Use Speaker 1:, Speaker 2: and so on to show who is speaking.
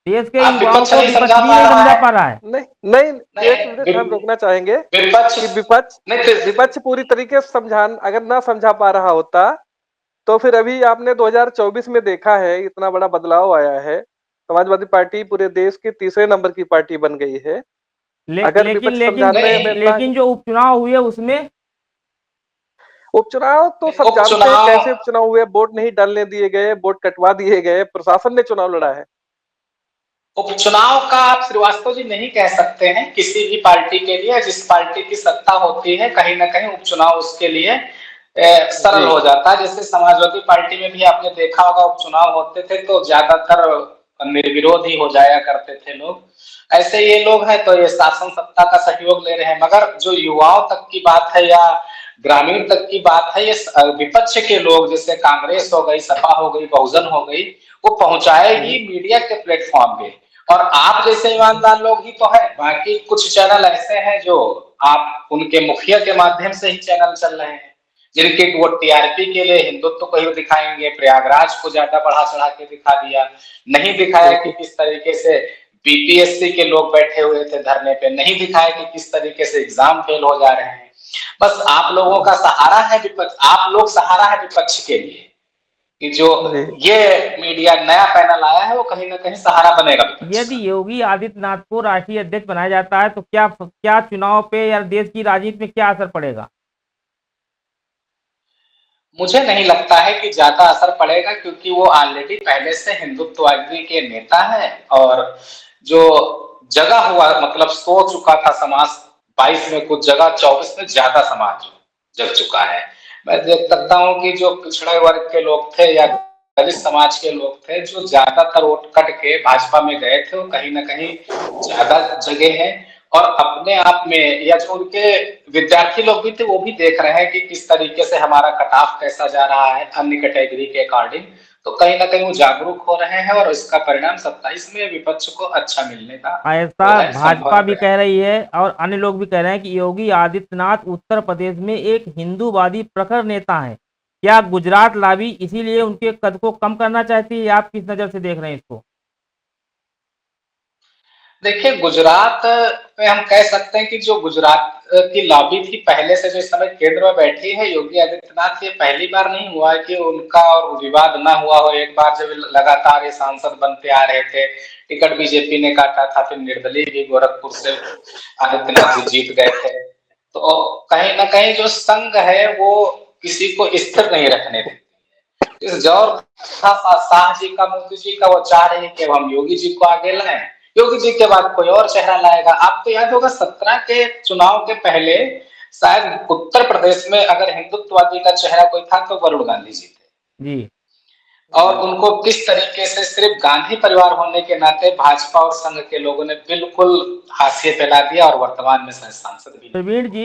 Speaker 1: देश के
Speaker 2: आप
Speaker 1: युवाओं
Speaker 2: विपक्ष
Speaker 1: को
Speaker 2: नहीं
Speaker 1: विपक्ष
Speaker 2: समझा
Speaker 1: भी
Speaker 2: पा
Speaker 1: नहीं
Speaker 2: रहा
Speaker 1: समझा
Speaker 2: है।
Speaker 1: पा रहा है।
Speaker 3: नहीं नहीं, एक
Speaker 2: नहीं
Speaker 3: मिनट हम रोकना चाहेंगे
Speaker 2: विपक्ष
Speaker 3: कि विपक्ष
Speaker 2: नहीं
Speaker 3: विपक्ष पूरी तरीके से अगर ना समझा पा रहा होता तो फिर अभी आपने 2024 में देखा है इतना बड़ा बदलाव आया है। समाजवादी पार्टी पूरे देश की तीसरे नंबर की पार्टी बन गई है। अगर
Speaker 1: लेकिन
Speaker 3: विपक्ष
Speaker 1: लेकिन
Speaker 3: समझाने में इतना
Speaker 1: लेकिन जो उपचुनाव हुए उसमें
Speaker 3: उपचुनाव तो सब जानते हैं
Speaker 2: उपचुनाव
Speaker 3: कैसे उपचुनाव हुए। वोट नहीं डालने दिए गए, वोट कटवा दिए गए, प्रशासन ने चुनाव लड़ा है।
Speaker 2: उपचुनाव का आप श्रीवास्तव जी नहीं कह सकते हैं किसी भी पार्टी के लिए। जिस पार्टी की सत्ता होती है कहीं ना कहीं उपचुनाव उसके लिए सरल
Speaker 3: जी
Speaker 2: हो जाता है। जैसे समाजवादी पार्टी में भी आपने देखा होगा उपचुनाव होते थे तो ज्यादातर निर्विरोध ही हो जाया करते थे लोग। ऐसे ये लोग हैं तो ये शासन सत्ता का सहयोग ले रहे हैं, मगर जो युवाओं तक की बात है या ग्रामीण तक की बात है, ये विपक्ष के लोग जैसे कांग्रेस हो गई, सपा हो गई, बहुजन हो गई, वो पहुंचाएगी
Speaker 3: जी
Speaker 2: मीडिया के प्लेटफॉर्म पे। और आप जैसे ईमानदार लोग ही तो है, बाकी कुछ चैनल ऐसे हैं जो आप उनके मुखिया के माध्यम से ही चैनल चल रहे हैं, जिनके वो टीआरपी के लिए हिंदुत्व को ही दिखाएंगे, प्रयागराज को ज्यादा बढ़ा चढ़ा के दिखा दिया, नहीं दिखाया कि
Speaker 3: बिल्कुल।
Speaker 2: किस तरीके से बीपीएससी के लोग बैठे हुए थे धरने पे, नहीं दिखाया कि किस तरीके से एग्जाम फेल हो जा रहे हैं। बस आप लोगों का सहारा है विपक्ष, आप लोग सहारा है विपक्ष के लिए कि जो
Speaker 3: जी
Speaker 2: ये मीडिया नया पैनल आया है वो कहीं ना कहीं सहारा बनेगा विपक्ष
Speaker 1: यदि
Speaker 2: का।
Speaker 1: योगी आदित्यनाथ को राष्ट्रीय अध्यक्ष बनाया जाता है तो क्या क्या चुनाव पे या देश की राजनीति में क्या असर पड़ेगा?
Speaker 2: मुझे नहीं लगता है कि ज्यादा असर पड़ेगा, क्योंकि वो ऑलरेडी पहले से हिंदुत्ववादी के नेता है। और जो जगा हुआ मतलब सो चुका था समाज 22 में कुछ जगह, 24 में ज्यादा समाज जग चुका है। मैं देख सकता हूँ कि जो पिछड़े वर्ग के लोग थे या दलित समाज के लोग थे जो ज्यादातर वोट कट के भाजपा में गए थे, वो कहीं ना कहीं ज्यादा जगह हैं। और अपने आप में या जो उनके विद्यार्थी लोग भी थे वो भी देख रहे हैं कि किस तरीके से हमारा कट ऑफ कैसा जा रहा है अन्य कैटेगरी के अकॉर्डिंग। तो कहीं ना कहीं वो जागरूक हो रहे हैं और इसका परिणाम 27 में विपक्ष को अच्छा मिलने का
Speaker 1: ऐसा
Speaker 2: जो है
Speaker 1: भाजपा
Speaker 2: संभव
Speaker 1: भी
Speaker 2: है।
Speaker 1: कह रही है और अन्य लोग भी कह रहे हैं कि योगी आदित्यनाथ उत्तर प्रदेश में एक हिंदूवादी प्रखर नेता है। क्या गुजरात लॉबी इसीलिए उनके कद को कम करना चाहती है? आप किस नजर से देख रहे हैं इसको?
Speaker 2: देखिए गुजरात में हम कह सकते हैं कि जो गुजरात की लॉबी थी पहले से जो इस समय केंद्र में बैठी है योगी आदित्यनाथ, ये पहली बार नहीं हुआ है कि उनका और विवाद ना हुआ हो। एक बार जब लगातार ये सांसद बनते आ रहे थे, टिकट बीजेपी ने काटा था, फिर निर्दलीय भी गोरखपुर से आदित्यनाथ जी जीत गए थे। तो कहीं ना कहीं जो संघ है वो किसी को स्थिर नहीं रखने देती। इस जौर था शाह जी का, मोदी जी का, वो चाह रहे हैं कि अब हम योगी जी को आगे लाएं, योगी जी के बाद कोई और चेहरा लाएगा। आपको याद होगा 17 के चुनाव के पहले शायद उत्तर प्रदेश में अगर हिंदुत्ववादी का चेहरा कोई था तो वरुण गांधी जी थे।
Speaker 1: जी
Speaker 2: और उनको किस तरीके से सिर्फ गांधी परिवार होने के नाते भाजपा और संघ के लोगों ने बिल्कुल हाशिए फैला दिया और वर्तमान में सांसद भी नहीं।
Speaker 1: प्रवीण जी